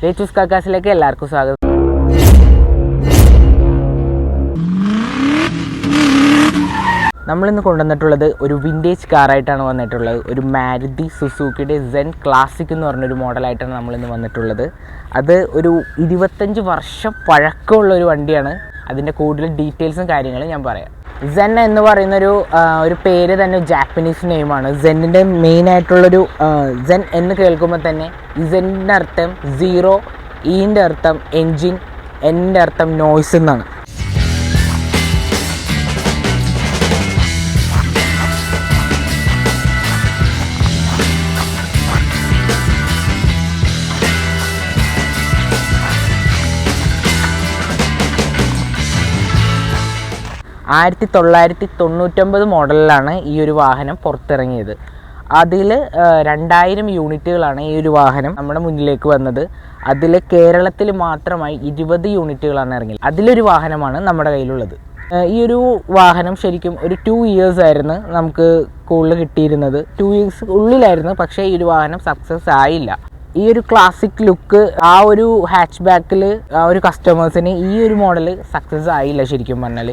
തേച്ചൂസ് കാക്കാസിലേക്ക് എല്ലാവർക്കും സ്വാഗതം. നമ്മളിന്ന് കൊണ്ടുവന്നിട്ടുള്ളത് ഒരു വിൻറ്റേജ് കാറായിട്ടാണ് വന്നിട്ടുള്ളത്. ഒരു മാരുതി സുസുക്കിയുടെ സെൻ ക്ലാസിക് എന്ന് പറഞ്ഞൊരു മോഡലായിട്ടാണ് നമ്മളിന്ന് വന്നിട്ടുള്ളത്. അത് ഒരു 25 വർഷം പഴക്കമുള്ളൊരു വണ്ടിയാണ്. അതിൻ്റെ കൂടുതൽ ഡീറ്റെയിൽസും കാര്യങ്ങളും ഞാൻ പറയാം. സെൻ എന്ന് പറയുന്നൊരു പേര് തന്നെ ജാപ്പനീസ് നെയിമാണ്. സെന്നിൻ്റെ മെയിനായിട്ടുള്ളൊരു സെൻ എന്ന് കേൾക്കുമ്പോൾ തന്നെ സെന്നിൻ്റെ അർത്ഥം സീറോ, ഈൻ്റെ അർത്ഥം എൻജിൻ, എൻ്റെ അർത്ഥം നോയ്സ് എന്നാണ്. ആയിരത്തി 1999 മോഡലിലാണ് ഈ ഒരു വാഹനം പുറത്തിറങ്ങിയത്. അതിൽ 2000 യൂണിറ്റുകളാണ് ഈ ഒരു വാഹനം നമ്മുടെ മുന്നിലേക്ക് വന്നത്. അതിൽ കേരളത്തിൽ മാത്രമായി 20 യൂണിറ്റുകളാണ് ഇറങ്ങിയത്. അതിലൊരു വാഹനമാണ് നമ്മുടെ കയ്യിലുള്ളത്. ഈ ഒരു വാഹനം ശരിക്കും ഒരു 2 ഇയേഴ്സ് ആയിരുന്നു നമുക്ക് കൂടുതൽ കിട്ടിയിരുന്നത്. 2 ഇയേഴ്സ് ഉള്ളിലായിരുന്നു. പക്ഷേ ഈ ഒരു വാഹനം സക്സസ് ആയില്ല. ഈ ഒരു ക്ലാസിക് ലുക്ക് ആ ഒരു ഹാച്ച് ബാക്കിൽ ആ ഒരു കസ്റ്റമേഴ്സിന് ഈ ഒരു മോഡൽ സക്സസ് ആയില്ല. ശരിക്കും പറഞ്ഞാൽ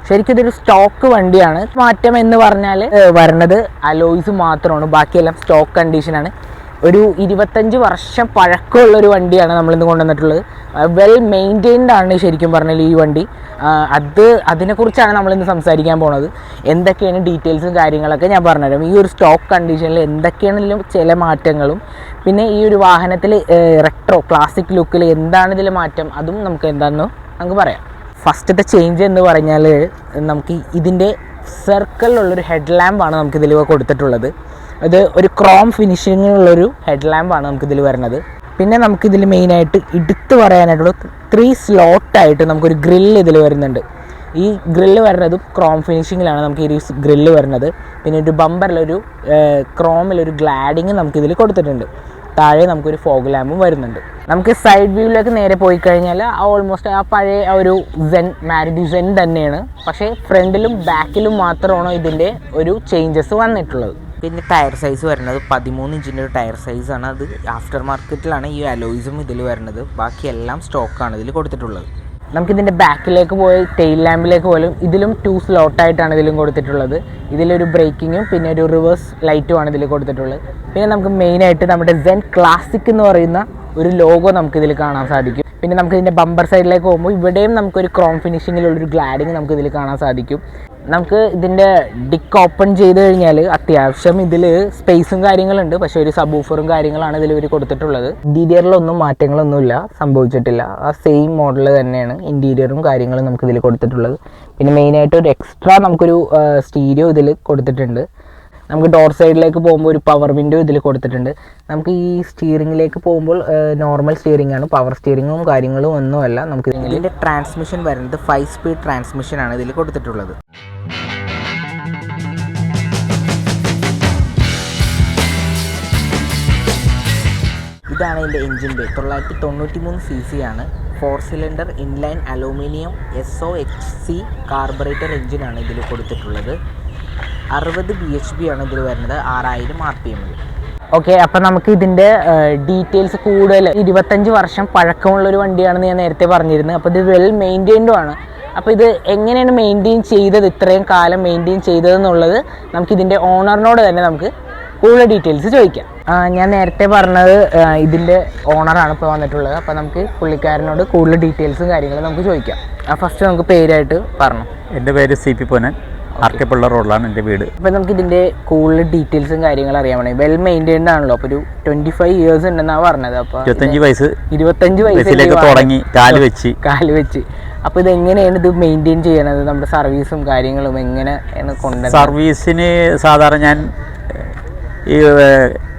ശരിക്കും ഇതൊരു സ്റ്റോക്ക് വണ്ടിയാണ്. മാറ്റം എന്ന് പറഞ്ഞാൽ വരണത് അലോയ്സ് മാത്രമാണ്, ബാക്കിയെല്ലാം സ്റ്റോക്ക് കണ്ടീഷനാണ്. ഒരു 25 വർഷം പഴക്കമുള്ളൊരു വണ്ടിയാണ് നമ്മളിന്ന് കൊണ്ടുവന്നിട്ടുള്ളത്. വെൽ മെയിൻറ്റെയിൻഡ് ആണ് ശരിക്കും പറഞ്ഞാൽ ഈ വണ്ടി. അതിനെക്കുറിച്ചാണ് നമ്മളിന്ന് സംസാരിക്കാൻ പോണത്. എന്തൊക്കെയാണ് ഡീറ്റെയിൽസും കാര്യങ്ങളൊക്കെ ഞാൻ പറഞ്ഞുതരാം. ഈ ഒരു സ്റ്റോക്ക് കണ്ടീഷനിൽ എന്തൊക്കെയാണെങ്കിലും ചില മാറ്റങ്ങളും, പിന്നെ ഈ ഒരു വാഹനത്തിൽ റെട്രോ ക്ലാസിക് ലുക്കിൽ എന്താണ് ഇതിൽ മാറ്റം, അതും നമുക്ക് പറയാം. ഫസ്റ്റത്തെ ചേഞ്ച് എന്ന് പറഞ്ഞാൽ നമുക്ക് ഇതിൻ്റെ സർക്കിളിലുള്ളൊരു ഹെഡ് ലാമ്പാണ് നമുക്കിതിൽ കൊടുത്തിട്ടുള്ളത്. അത് ഒരു ക്രോം ഫിനിഷിങ്ങിലുള്ളൊരു ഹെഡ് ലാമ്പാണ് നമുക്കിതിൽ വരുന്നത്. പിന്നെ നമുക്കിതിൽ മെയിനായിട്ട് എടുത്തു പറയാനായിട്ടുള്ള 3 സ്ലോട്ടായിട്ട് നമുക്കൊരു ഗ്രില്ല് ഇതിൽ വരുന്നുണ്ട്. ഈ ഗ്രില്ല് വരുന്നത് ക്രോം ഫിനിഷിങ്ങിലാണ് നമുക്ക് ഈ ഗ്രില്ല് വരുന്നത്. പിന്നെ ഒരു ബമ്പറിലൊരു ക്രോമിലൊരു ഗ്ലാഡിങ് നമുക്കിതിൽ കൊടുത്തിട്ടുണ്ട്. താഴെ നമുക്കൊരു ഫോഗ് ലാമ്പും വരുന്നുണ്ട്. നമുക്ക് സൈഡ് വ്യൂവിലേക്ക് നേരെ പോയി കഴിഞ്ഞാൽ ഓൾമോസ്റ്റ് ആ പഴയ ഒരു മാരുതി സെൻ തന്നെയാണ്. പക്ഷേ ഫ്രണ്ടിലും ബാക്കിലും മാത്രമാണ് ഇതിൻ്റെ ഒരു ചേഞ്ചസ് വന്നിട്ടുള്ളത്. പിന്നെ ടയർ സൈസ് വരുന്നത് 13 ഇഞ്ചിൻ്റെ ഒരു ടയർ സൈസാണ്. അത് ആഫ്റ്റർ മാർക്കറ്റിലാണ് ഈ അലോയ്സും ഇതിൽ വരുന്നത്. ബാക്കിയെല്ലാം സ്റ്റോക്കാണ് ഇതിൽ കൊടുത്തിട്ടുള്ളത്. നമുക്കിതിൻ്റെ ബാക്കിലേക്ക് പോയി ടെയിൽ ലാമ്പിലേക്ക് പോലും ഇതിലും 2 സ്ലോട്ടായിട്ടാണ് ഇതിലും കൊടുത്തിട്ടുള്ളത്. ഇതിലൊരു ബ്രേക്കിങ്ങും പിന്നെ ഒരു റിവേഴ്സ് ലൈറ്റുമാണ് ഇതിൽ കൊടുത്തിട്ടുള്ളത്. പിന്നെ നമുക്ക് മെയിനായിട്ട് നമ്മുടെ സെൻ ക്ലാസിക് എന്ന് പറയുന്ന ഒരു ലോഗോ നമുക്കിതിൽ കാണാൻ സാധിക്കും. പിന്നെ നമുക്കിതിൻ്റെ ബമ്പർ സൈഡിലേക്ക് പോകുമ്പോൾ ഇവിടെയും നമുക്കൊരു ക്രോം ഫിനിഷിങ്ങിലുള്ളൊരു ഗ്ലാഡിങ് നമുക്കിതിൽ കാണാൻ സാധിക്കും. നമുക്ക് ഇതിൻ്റെ ഡിക്ക് ഓപ്പൺ ചെയ്ത് കഴിഞ്ഞാൽ അത്യാവശ്യം ഇതിൽ സ്പേസും കാര്യങ്ങളുണ്ട്. പക്ഷേ ഒരു സബൂഫറും കാര്യങ്ങളാണ് ഇതിൽ ഇവർ കൊടുത്തിട്ടുള്ളത്. ഇൻറ്റീരിയറിലൊന്നും മാറ്റങ്ങളൊന്നുമില്ല, സംഭവിച്ചിട്ടില്ല. ആ സെയിം മോഡൽ തന്നെയാണ് ഇൻറ്റീരിയറും കാര്യങ്ങളും നമുക്കിതിൽ കൊടുത്തിട്ടുള്ളത്. പിന്നെ മെയിനായിട്ട് ഒരു എക്സ്ട്രാ നമുക്കൊരു സ്റ്റീരിയോ ഇതിൽ കൊടുത്തിട്ടുണ്ട്. നമുക്ക് ഡോർ സൈഡിലേക്ക് പോകുമ്പോൾ ഒരു പവർ വിൻഡോ ഇതിൽ കൊടുത്തിട്ടുണ്ട്. നമുക്ക് ഈ സ്റ്റിയറിങ്ങിലേക്ക് പോകുമ്പോൾ നോർമൽ സ്റ്റിയറിംഗ് ആണ്, പവർ സ്റ്റിയറിങ്ങും കാര്യങ്ങളും ഒന്നുമല്ല. നമുക്ക് ഇതിൻ്റെ ട്രാൻസ്മിഷൻ വരുന്നത് 5 സ്പീഡ് ട്രാൻസ്മിഷനാണ് ഇതിൽ കൊടുത്തിട്ടുള്ളത്. ഇതാണ് ഇതിൻ്റെ എൻജിൻ ബേ. 993 cc ആണ്. 4 cylinder inline aluminium SOHC carburettor എൻജിനാണ് ഇതിൽ കൊടുത്തിട്ടുള്ളത്. 60 bhp ആണ് ഇതിൽ വരുന്നത്, 6000 RPM. ഓക്കെ, അപ്പം നമുക്ക് ഇതിൻ്റെ ഡീറ്റെയിൽസ് കൂടുതൽ 25 വർഷം പഴക്കമുള്ളൊരു വണ്ടിയാണെന്ന് ഞാൻ നേരത്തെ പറഞ്ഞിരുന്നു. അപ്പോൾ ഇത് വെൽ മെയിൻറ്റെയിൻഡും ആണ്. അപ്പോൾ ഇത് എങ്ങനെയാണ് മെയിൻറ്റെയിൻ ചെയ്തത്, ഇത്രയും കാലം മെയിൻറ്റെയിൻ ചെയ്തതെന്നുള്ളത് നമുക്കിതിൻ്റെ ഓണറിനോട് തന്നെ നമുക്ക് കൂടുതൽ ഡീറ്റെയിൽസ് ചോദിക്കാം. ഞാൻ നേരത്തെ പറഞ്ഞത് ഇതിൻ്റെ ഓണറാണ് ഇപ്പോൾ വന്നിട്ടുള്ളത്. അപ്പോൾ നമുക്ക് പുള്ളിക്കാരനോട് കൂടുതൽ ഡീറ്റെയിൽസും കാര്യങ്ങളും നമുക്ക് ചോദിക്കാം. ഫസ്റ്റ് നമുക്ക് പേരായിട്ട് പറഞ്ഞു. എൻ്റെ പേര് CP പൊന്നൻ, ആർക്കെപ്പിള്ള റോഡിലാണ് എൻ്റെ വീട്. അപ്പോൾ നമുക്ക് ഇതിൻ്റെ കൂടുതൽ ഡീറ്റെയിൽസും കാര്യങ്ങളും അറിയാൻ വേണ്ടി വെൽ മെയിൻറ്റെയിൻഡ് ആണല്ലോ. അപ്പോൾ ഒരു 25 ഇയേഴ്സ് ഉണ്ടെന്നാണ് പറഞ്ഞത്. അപ്പോൾ 25 വയസ്സിലേക്ക് തുടങ്ങി കാല് വെച്ച്. അപ്പോൾ ഇത് എങ്ങനെയാണ് ഇത് മെയിൻറ്റെയിൻ ചെയ്യണത്, നമ്മുടെ സർവീസും കാര്യങ്ങളും എങ്ങനെയാണ് കൊണ്ടുവരുന്നത്? സർവീസിന് സാധാരണ ഞാൻ ഈ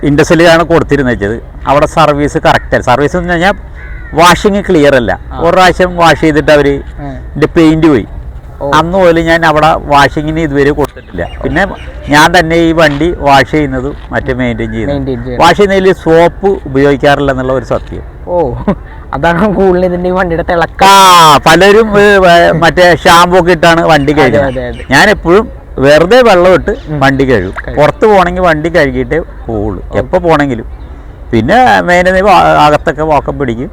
ഇൻഡസ്ട്രിയിലാണ് കൊടുത്തിരുന്നത്. അവിടെ സർവീസ് കറക്റ്റാണ്. സർവീസ് എന്ന് പറഞ്ഞാൽ വാഷിങ് ക്ലിയർ അല്ല. ഒരു പ്രാവശ്യം വാഷ് ചെയ്തിട്ട് അവർ എൻ്റെ പെയിൻറ്റ് പോയി. അന്ന് പോലും ഞാൻ അവിടെ വാഷിങ്ങിന് ഇതുവരെ കൊടുത്തിട്ടില്ല. പിന്നെ ഞാൻ തന്നെ ഈ വണ്ടി വാഷ് ചെയ്യുന്നതും മറ്റേ മെയിൻറ്റെയിൻ ചെയ്യുന്നത്. വാഷ് ചെയ്യുന്നതിൽ സോപ്പ് ഉപയോഗിക്കാറില്ല എന്നുള്ള ഒരു സത്യം. അതാണ് കൂടുതൽ ഇതിൻ്റെ ഈ വണ്ടിയുടെ തിളക്ക. പലരും മറ്റേ ഷാമ്പൂ ഒക്കെ ഇട്ടാണ് വണ്ടി കഴുകുന്നത്. ഞാൻ എപ്പോഴും വെറുതെ വെള്ളം ഇട്ട് വണ്ടി കഴുകും. പുറത്ത് പോകണമെങ്കിൽ വണ്ടി കഴുകിയിട്ടേ പോവുള്ളൂ, എപ്പോൾ പോകണമെങ്കിലും. പിന്നെ മെയിൻ അകത്തൊക്കെ വാക്കം പിടിക്കും,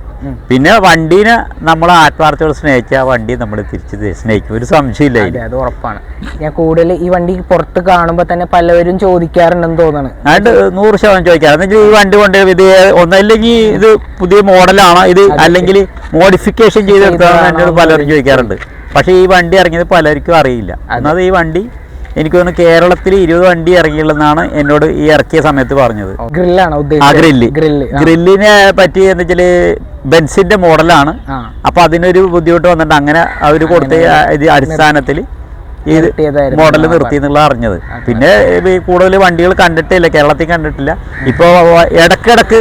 പിന്നെ വണ്ടീനെ നമ്മൾ ആത്മാർത്ഥയോട് സ്നേഹിച്ചാൽ വണ്ടി നമ്മൾ തിരിച്ച് സ്നേഹിക്കും, ഒരു സംശയമില്ല. അത് ഉറപ്പാണ്. ഞാൻ കൂടുതൽ ഈ വണ്ടി പുറത്ത് കാണുമ്പോൾ തന്നെ പലവരും ചോദിക്കാറുണ്ടെന്ന് തോന്നുന്നു. അതുകൊണ്ട് 100% ചോദിക്കാറ്. ഈ വണ്ടി കൊണ്ട് ഇത് ഒന്നല്ലെങ്കിൽ ഇത് പുതിയ മോഡലാണോ ഇത്, അല്ലെങ്കിൽ മോഡിഫിക്കേഷൻ ചെയ്തെടുത്താണോ എന്നോട് പലരും ചോദിക്കാറുണ്ട്. പക്ഷേ ഈ വണ്ടി ഇറങ്ങിയത് പലർക്കും അറിയില്ല. എന്നാൽ ഈ വണ്ടി എനിക്ക് തോന്നുന്നു കേരളത്തിൽ 20 വണ്ടി ഇറങ്ങിയുള്ളതെന്നാണ് എന്നോട് ഈ ഇറക്കിയ സമയത്ത് പറഞ്ഞത്. ഗ്രില്ലിനെ പറ്റി എന്ന് വെച്ചാല് ബെൻസിന്റെ മോഡലാണ്. അപ്പൊ അതിനൊരു ബുദ്ധിമുട്ട് വന്നിട്ട് അങ്ങനെ അവർ കൊടുത്ത അടിസ്ഥാനത്തിൽ ഈ മോഡൽ നിർത്തി എന്നുള്ള അറിഞ്ഞത്. പിന്നെ കൂടുതൽ വണ്ടികൾ കണ്ടിട്ടില്ല, കേരളത്തിൽ കണ്ടിട്ടില്ല. ഇപ്പൊ ഇടക്കിടക്ക്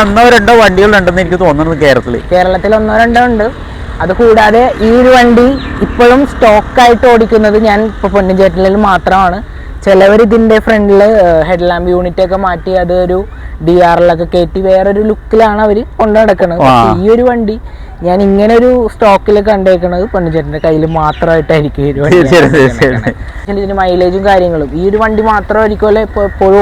ഒന്നോ രണ്ടോ വണ്ടികളുണ്ടെന്ന് എനിക്ക് തോന്നുന്നത് കേരളത്തിൽ 1-2 ഉണ്ട്. അതുകൂടാതെ ഈ ഒരു വണ്ടി ഇപ്പോഴും സ്റ്റോക്കായിട്ട് ഓടിക്കുന്നത് ഞാൻ ഇപ്പോൾ പൊന്നിൻ ചേട്ടനിൽ മാത്രമാണ്. ചിലവർ ഇതിൻ്റെ ഫ്രണ്ടിൽ ഹെഡ് ലാമ്പ് യൂണിറ്റ് ഒക്കെ മാറ്റി അത് ഒരു DRLൊക്കെ കയറ്റി വേറൊരു ലുക്കിലാണ് അവർ കൊണ്ടു നടക്കുന്നത്. ഈ ഒരു വണ്ടി ഞാൻ ഇങ്ങനെ ഒരു സ്റ്റോക്കിൽ കണ്ടേക്കുന്നത് പൊന്നിൻ ചേട്ടൻ്റെ കയ്യിൽ മാത്രമായിട്ടായിരിക്കും. ഇതിന് മൈലേജും കാര്യങ്ങളും ഈ ഒരു വണ്ടി മാത്രമായിരിക്കുമല്ലോ എപ്പോഴും.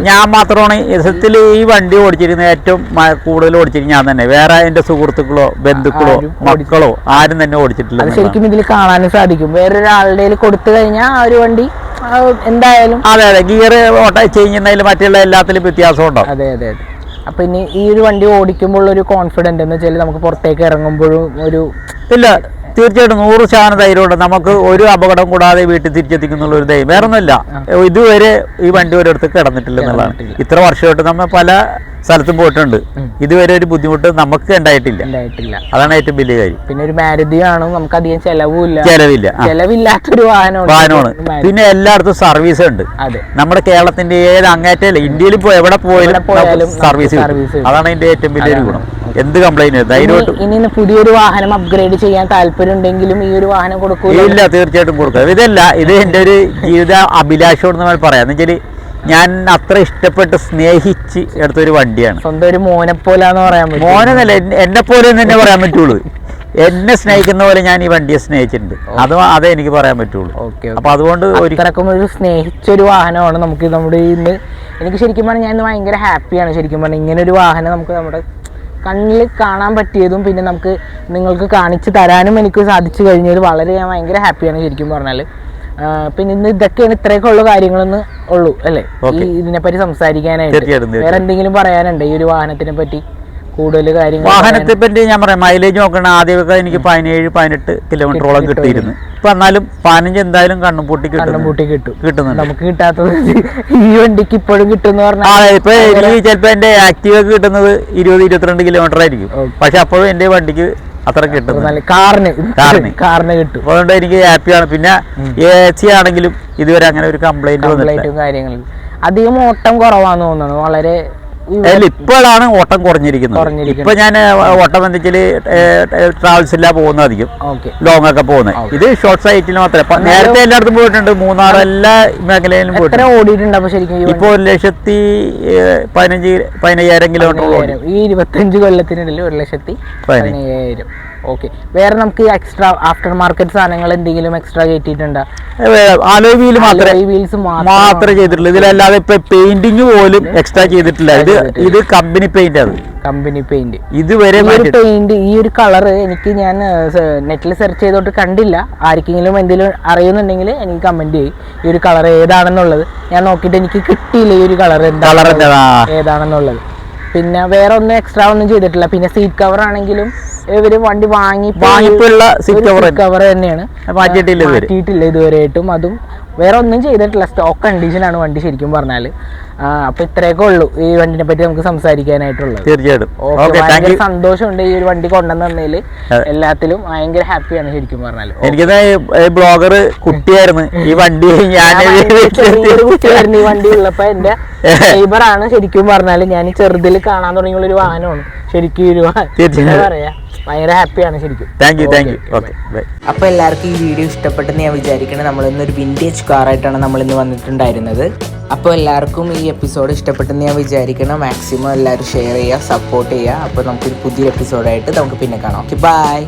ഞാൻ മാത്രമാണ് യഥാർത്ഥത്തിൽ ഈ വണ്ടി ഓടിച്ചിരുന്നത്, ഏറ്റവും കൂടുതൽ ഓടിച്ചിരിക്കുന്നത് ഞാൻ തന്നെ. വേറെ എന്റെ സുഹൃത്തുക്കളോ ബന്ധുക്കളോ മക്കളോ ആരും തന്നെ ഓടിച്ചിട്ടില്ല. അത് ശരിക്കും ഇതിൽ കാണാനും സാധിക്കും. വേറൊരാളുടെ കൊടുത്തു കഴിഞ്ഞാൽ ആ ഒരു വണ്ടി എന്തായാലും അതെ ഗിയർ ചെയ്യുന്നതിൽ മറ്റുള്ള എല്ലാത്തിലും വ്യത്യാസം ഉണ്ടാവും. അതെ. അപ്പൊ ഇനി ഈ ഒരു വണ്ടി ഓടിക്കുമ്പോൾ ഒരു കോൺഫിഡന്റ് എന്ന് വെച്ചാൽ നമുക്ക് പുറത്തേക്ക് ഇറങ്ങുമ്പോഴും ഒരു ഇല്ല, തീർച്ചയായിട്ടും 100% ധൈര്യമുണ്ട്. നമുക്ക് ഒരു അപകടം കൂടാതെ വീട്ടിൽ തിരിച്ചെത്തിക്കുന്നുള്ള ഒരു ധൈര്യം വേറെ ഒന്നുമില്ല. ഇതുവരെ ഈ വണ്ടി ഒരിടത്ത് കിടന്നിട്ടില്ല എന്നുള്ളതാണ്. ഇത്ര വർഷമായിട്ട് നമ്മൾ പല സ്ഥലത്തും പോയിട്ടുണ്ട്. ഇതുവരെ ഒരു ബുദ്ധിമുട്ട് നമുക്ക് ഉണ്ടായിട്ടില്ല. അതാണ് ഏറ്റവും വലിയ കാര്യം. പിന്നെ ഒരു മാരുതിയാണ്, നമുക്ക് അധികം ചെലവില്ലാത്തൊരു വാഹനമാണ്. പിന്നെ എല്ലായിടത്തും സർവീസ് ഉണ്ട്. നമ്മുടെ കേരളത്തിന്റെ ഏത് അങ്ങേറ്റല്ല, ഇന്ത്യയിൽ എവിടെ പോയാലും സർവീസ്. അതാണ് അതിന്റെ ഏറ്റവും വലിയൊരു ഗുണം. എന്ത് കംപ്ലൈന്റ് ധൈര്യമായിട്ട്. ഇനി പുതിയൊരു വാഹനം അപ്ഗ്രേഡ് ചെയ്യാൻ താല്പര്യം ഉണ്ടെങ്കിലും ഈ ഒരു വാഹനം കൊടുക്കൂല? ഇല്ല, തീർച്ചയായിട്ടും കൊടുക്കുക. ഇതല്ല, ഇത് എന്റെ ഒരു ജീവിത അഭിലാഷം എന്ന് പറയാം. എന്ന് വെച്ചാൽ ഞാൻ അത്ര ഇഷ്ടപ്പെട്ട് സ്നേഹിച്ച് എടുത്തൊരു വണ്ടിയാണ്. സ്വന്തം ഒരു മോനെ പോലാന്ന് പറയാൻ പറ്റും. മോനെന്നല്ല, എന്നെ പോലെ തന്നെ പറയാൻ പറ്റുള്ളൂ. എന്നെ സ്നേഹിക്കുന്ന പോലെ ഞാൻ ഈ വണ്ടിയെ സ്നേഹിച്ചിട്ടുണ്ട്. അതേ എനിക്ക് പറയാൻ പറ്റുള്ളൂ. അപ്പൊ അതുകൊണ്ട് ഒരു സ്നേഹിച്ചൊരു വാഹനമാണ് നമുക്ക് നമ്മുടെ ഇന്ന്. എനിക്ക് ശരിക്കും പറഞ്ഞാൽ ഞാൻ ഭയങ്കര ഹാപ്പിയാണ് ശരിക്കും പറഞ്ഞാൽ ഇങ്ങനെ ഒരു വാഹനം നമുക്ക് നമ്മുടെ കണ്ണിൽ കാണാൻ പറ്റിയതും പിന്നെ നമുക്ക് നിങ്ങൾക്ക് കാണിച്ചു തരാനും എനിക്ക് സാധിച്ചു കഴിഞ്ഞത് വളരെ ഞാൻ ഭയങ്കര ഹാപ്പിയാണ് ശരിക്കും പറഞ്ഞാൽ. പിന്നെ ഇന്ന് ഇതൊക്കെയാണ് ഇത്രയൊക്കെ ഉള്ള കാര്യങ്ങളൊന്നും ഉള്ളൂ അല്ലേ ഇതിനെപ്പറ്റി സംസാരിക്കാനായിട്ട്? വേറെ എന്തെങ്കിലും പറയാനുണ്ടോ ഈ ഒരു വാഹനത്തിനെ പറ്റി കൂടുതൽ കാര്യങ്ങൾ? വാഹനത്തെ പറ്റി ഞാൻ പറയാം, മൈലേജ് നോക്കണ ആദ്യമൊക്കെ എനിക്ക് 17-18 കിലോമീറ്ററോളം കിട്ടിയിരുന്നു. ഇപ്പൊ എന്നാലും 15 എന്തായാലും കണ്ണും പൂട്ടി കിട്ടുന്നുണ്ട്. നമുക്ക് കിട്ടാത്തത് ഈ വണ്ടിക്ക് ഇപ്പോഴും കിട്ടും പറഞ്ഞാൽ ഇപ്പൊ ചിലപ്പോ എന്റെ ആക്റ്റീവ് കിട്ടുന്നത് 20-22 കിലോമീറ്റർ ആയിരിക്കും. പക്ഷെ അപ്പോഴും എന്റെ വണ്ടിക്ക് അത്ര കിട്ടും. കാറിന് കിട്ടും. അതുകൊണ്ട് എനിക്ക് ഹാപ്പിയാണ്. പിന്നെ AC ആണെങ്കിലും ഇതുവരെ അങ്ങനെ ഒരു കംപ്ലൈന്റും കാര്യങ്ങളും. അധികം ഓട്ടം കുറവാന്ന് തോന്നുന്നു. വളരെ ഇപ്പോഴാണ് ഓട്ടം കുറഞ്ഞിരിക്കുന്നത്. ഇപ്പൊ ഞാൻ ഓട്ടം എന്തെച്ചാല് ട്രാവൽസ് ഇല്ല പോകുന്നത്, അധികം ലോങ് ഒക്കെ പോകുന്നത്. ഇത് ഷോർട്ട് സൈറ്റിൽ മാത്രമേ. നേരത്തെ എല്ലായിടത്തും പോയിട്ടുണ്ട്, മൂന്നാർ എല്ലാ മേഖലയിലും പോയിട്ടുണ്ട്. ഇപ്പൊ 1,15,000 കിലോമീറ്റർ. ഈ 25 കൊല്ലത്തിനിടയിൽ 1,15,000. ഓക്കെ. വേറെ നമുക്ക് എക്സ്ട്രാ ആഫ്റ്റർ മാർക്കറ്റ് സാധനങ്ങൾ എന്തെങ്കിലും എക്സ്ട്രാ കയറ്റിയിട്ടുണ്ടോ? അലോയ് വീല് മാത്രമേ ചെയ്തിട്ടുള്ളൂ. ഇതിലല്ലാതെ ഇപ്പൊ പെയിന്റിങ് പോലും എക്സ്ട്രാ ചെയ്തിട്ടില്ല. ഇത് കമ്പനി പെയിന്റ് ആണ്. കമ്പനി പെയിന്റ് ഇതുവരെ പെയിന്റ് ഈ ഒരു കളർ എനിക്ക് ഞാൻ നെറ്റിൽ സെർച്ച് ചെയ്തോട്ട് കണ്ടില്ല. ആർക്കെങ്കിലും എന്തെങ്കിലും അറിയുന്നുണ്ടെങ്കിൽ എനിക്ക് കമന്റ് ചെയ്യും ഈ ഒരു കളർ ഏതാണെന്നുള്ളത്. ഞാൻ നോക്കിയിട്ട് എനിക്ക് കിട്ടിയില്ല ഈ ഒരു കളർ ഏതാണെന്നുള്ളത്. പിന്നെ വേറെ ഒന്നും എക്സ്ട്രാ ഒന്നും ചെയ്തിട്ടില്ല. പിന്നെ സീറ്റ് കവർ ആണെങ്കിലും ഇവര് വണ്ടി വാങ്ങിയിട്ടുള്ള സീറ്റ് കവർ തന്നെയാണ്, മാറ്റിയിട്ടില്ല ഇതുവരെയായിട്ടും. അതും വേറെ ഒന്നും ചെയ്തിട്ടില്ല. സ്റ്റോക്ക് കണ്ടീഷനാണ് വണ്ടി ശരിക്കും പറഞ്ഞാൽ. അപ്പൊ ഇത്രയൊക്കെ ഉള്ളൂ ഈ വണ്ടിനെ പറ്റി നമുക്ക് സംസാരിക്കാനായിട്ടുള്ളത്. തീർച്ചയായിട്ടും ഭയങ്കര സന്തോഷമുണ്ട് ഈ ഒരു വണ്ടി കൊണ്ടുവന്നതിൽ. എല്ലാത്തിലും ഭയങ്കര ഹാപ്പിയാണ് ശരിക്കും പറഞ്ഞാൽ. എനിക്കത് ബ്ലോഗർ കുട്ടിയായിരുന്നു ഈ വണ്ടി. കുട്ടിയായിരുന്നു ഈ വണ്ടി ഉള്ളപ്പോ എന്റെ ഫേവറാണ് ശരിക്കും പറഞ്ഞാൽ. ഞാൻ ചെറുതിൽ കാണാൻ തുടങ്ങിയുള്ള ഒരു വാഹനമാണ് ശരിക്കും. പറയാ ഭയങ്കര ഹാപ്പിയാണ് ശരിക്കും. അപ്പൊ എല്ലാവർക്കും ഈ വീഡിയോ ഇഷ്ടപ്പെട്ടെന്ന് ഞാൻ വിചാരിക്കണം. നമ്മളിന്നൊരു വിന്റേജ് കാറായിട്ടാണ് നമ്മളിന്ന് വന്നിട്ടുണ്ടായിരുന്നത്. അപ്പോൾ എല്ലാവർക്കും ഈ എപ്പിസോഡ് ഇഷ്ടപ്പെട്ടെന്ന് ഞാൻ വിചാരിക്കണം. മാക്സിമം എല്ലാവരും ഷെയർ ചെയ്യുക, സപ്പോർട്ട് ചെയ്യുക. അപ്പോൾ നമുക്കൊരു പുതിയ എപ്പിസോഡായിട്ട് നമുക്ക് പിന്നെ കാണാം. Okay, by.